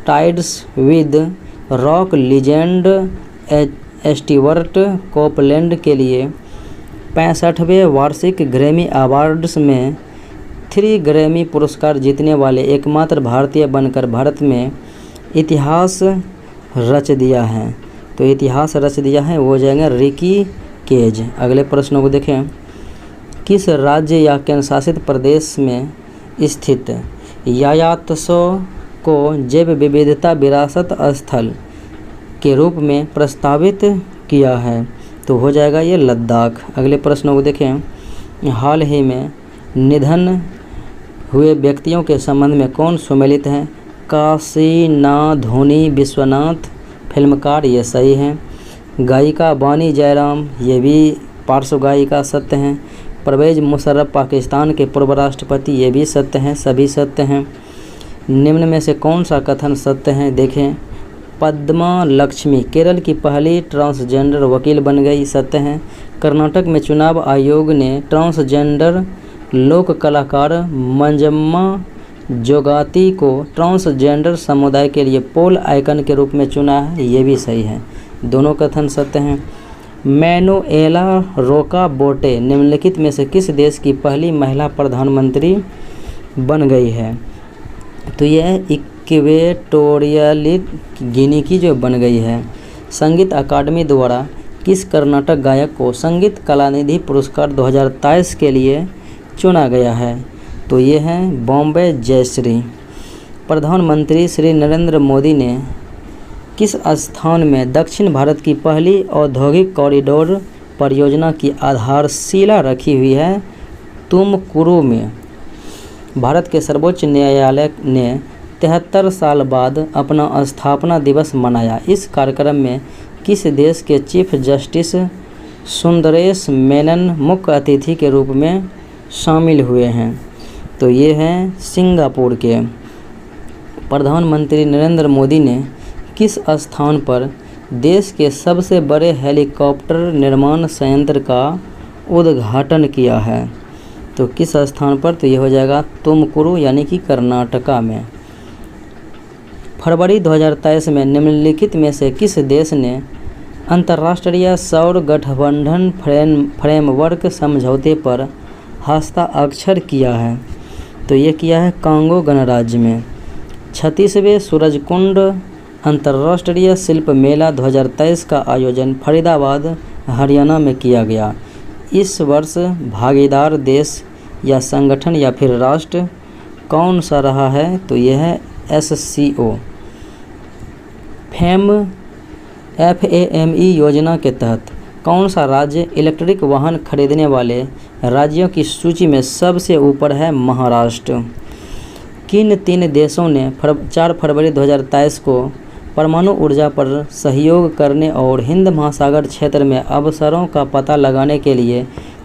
Speaker 1: tides with rock legend Stewart Copeland के लिए 65वें वार्षिक ग्रैमी अवार्ड्स में 3 ग्रैमी पुरस्कार जीतने वाले एकमात्र भारतीय बनकर भारत में इतिहास रच दिया है। तो इतिहास रच दिया है वो हो जाएगा रिकी केज। अगले प्रश्नों को देखें। किस राज्य या केंद्र शासित प्रदेश में स्थित यायातसो को जैव विविधता विरासत स्थल के रूप में प्रस्तावित किया है? तो हो जाएगा ये लद्दाख। अगले प्रश्नों को देखें। हाल ही में निधन हुए व्यक्तियों के संबंध में कौन सुमेलित है? काशीनाथोनी विश्वनाथ फिल्मकार, ये सही है। गायिका बानी जयराम, ये भी पार्श्व गायिका, सत्य हैं। परवेज मुशर्रफ पाकिस्तान के पूर्व राष्ट्रपति, ये भी सत्य हैं, सभी सत्य हैं। निम्न में से कौन सा कथन सत्य है? देखें। पद्मा लक्ष्मी केरल की पहली ट्रांसजेंडर वकील बन गई, सत्य हैं। कर्नाटक में चुनाव आयोग ने ट्रांसजेंडर लोक कलाकार मंजम्मा जोगाती को ट्रांसजेंडर समुदाय के लिए पोल आइकन के रूप में चुना है, ये भी सही है। दोनों कथन सत्य हैं। मैनुएला रोका बोटे निम्नलिखित में से किस देश की पहली महिला प्रधानमंत्री बन गई है? तो यह इक्वेटोरियल गिनी की जो बन गई है। संगीत अकादमी द्वारा किस कर्नाटक गायक को संगीत कलानिधि पुरस्कार 2023 के लिए चुना गया है? तो ये हैं बॉम्बे जयश्री। प्रधानमंत्री श्री नरेंद्र मोदी ने किस स्थान में दक्षिण भारत की पहली औद्योगिक कॉरिडोर परियोजना की आधारशिला रखी हुई है? तुमकुरू में। भारत के सर्वोच्च न्यायालय ने 73 साल बाद अपना स्थापना दिवस मनाया। इस कार्यक्रम में किस देश के चीफ जस्टिस सुंदरेश मेनन मुख्य अतिथि के रूप में शामिल हुए हैं? तो ये हैं सिंगापुर के। प्रधानमंत्री नरेंद्र मोदी ने किस स्थान पर देश के सबसे बड़े हेलीकॉप्टर निर्माण संयंत्र का उद्घाटन किया है? तो किस स्थान पर? तो ये हो जाएगा तुमकुरू यानी कि कर्नाटका में। फरवरी 2023 में निम्नलिखित में से किस देश ने अंतर्राष्ट्रीय सौर गठबंधन फ्रेमवर्क समझौते पर हस्ताक्षर किया है? तो ये किया है कांगो गणराज्य में। 36वें सूरजकुंड अंतर्राष्ट्रीय शिल्प मेला 2023 का आयोजन फरीदाबाद हरियाणा में किया गया। इस वर्ष भागीदार देश या संगठन या फिर राष्ट्र कौन सा रहा है? तो यह है SCO। FAME योजना के तहत कौन सा राज्य इलेक्ट्रिक वाहन खरीदने वाले राज्यों की सूची में सबसे ऊपर है? महाराष्ट्र। किन 3 देशों ने 4 फरवरी 2023 को परमाणु ऊर्जा पर सहयोग करने और हिंद महासागर क्षेत्र में अवसरों का पता लगाने के लिए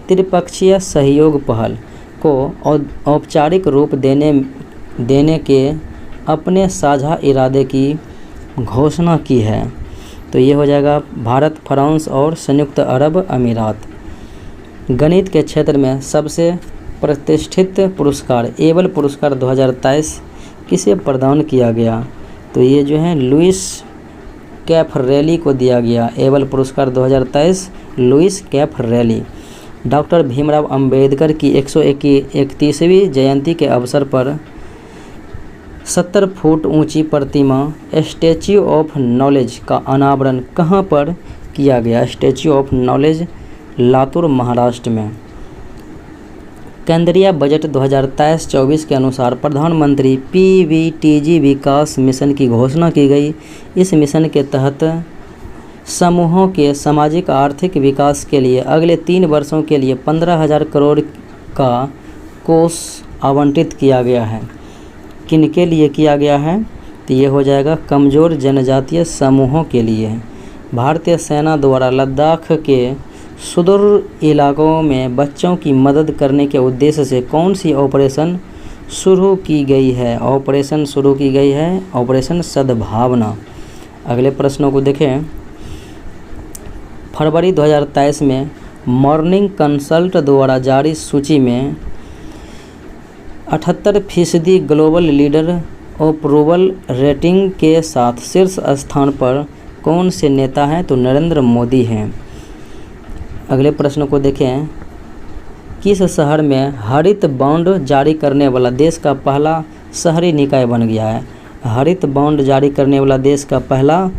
Speaker 1: त्रिपक्षीय सहयोग पहल को औपचारिक रूप देने के अपने साझा इरादे की घोषणा की है? तो ये हो जाएगा भारत, फ्रांस और संयुक्त अरब अमीरात। गणित के क्षेत्र में सबसे प्रतिष्ठित पुरस्कार एबल पुरस्कार 2023 किसे प्रदान किया गया? तो ये जो है लुइस कैफरेली को दिया गया। एबल पुरस्कार 2023 Luis Caffarelli. Doctor Bhimrao Ambedkar की 131वीं जयंती के अवसर पर 70 फुट ऊंची प्रतिमा स्टैच्यू ऑफ नॉलेज का अनावरण कहां पर किया गया? Statue of knowledge Latur Maharashtra में। केंद्रीय बजट 2023-24 के अनुसार प्रधानमंत्री PVTG विकास मिशन की घोषणा की गई। इस मिशन के तहत समूहों के सामाजिक आर्थिक विकास के लिए अगले 3 वर्षों के लिए 15,000 करोड़ का कोष आवंटित किया गया है। किन के लिए किया गया है? तो ये हो जाएगा कमज़ोर जनजातीय समूहों के लिए। भारतीय सेना द्वारा लद्दाख के सुदूर इलाकों में बच्चों की मदद करने के उद्देश्य से कौन सी ऑपरेशन शुरू की गई है? ऑपरेशन सद्भावना। अगले प्रश्नों को देखें। फरवरी 2023 में मॉर्निंग कंसल्ट द्वारा जारी सूची में 78% ग्लोबल लीडर अप्रूवल रेटिंग के साथ शीर्ष स्थान पर कौन से नेता हैं? तो नरेंद्र मोदी हैं। अगले प्रश्न को देखें। किस शहर में हरित बॉन्ड जारी करने वाला देश का पहला शहरी निकाय बन गया है? हरित बॉन्ड जारी करने वाला देश का पहला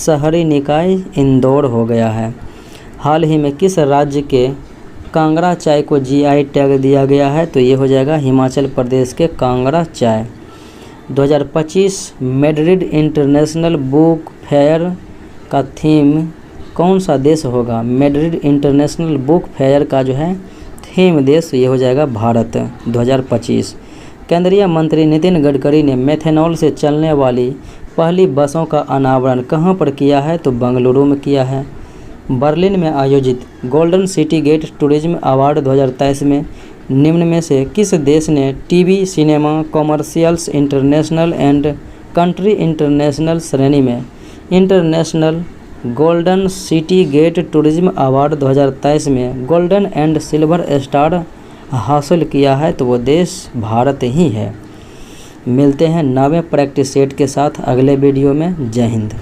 Speaker 1: शहरी निकाय इंदौर हो गया है। हाल ही में किस राज्य के कांगड़ा चाय को जीआई टैग दिया गया है? तो ये हो जाएगा हिमाचल प्रदेश के कांगड़ा चाय। 2025 मैड्रिड इंटरनेशनल बुक फेयर का थीम कौन सा देश होगा? मैड्रिड इंटरनेशनल बुक फेयर का जो है थीम देश ये हो जाएगा भारत 2025। केंद्रीय मंत्री नितिन गडकरी ने मेथनॉल से चलने वाली पहली बसों का अनावरण कहां पर किया है? तो बेंगलुरु में किया है। बर्लिन में आयोजित golden city gate tourism award 2023 में निम्न में से किस देश ने TV, cinema, commercials international and country international श्रेणी में international golden city gate tourism award 2023 में गोल्डन एंड सिल्वर स्टार हासिल किया है? तो वो देश भारत ही है। मिलते हैं 9वें प्रैक्टिस सेट के साथ अगले वीडियो में। जय हिंद।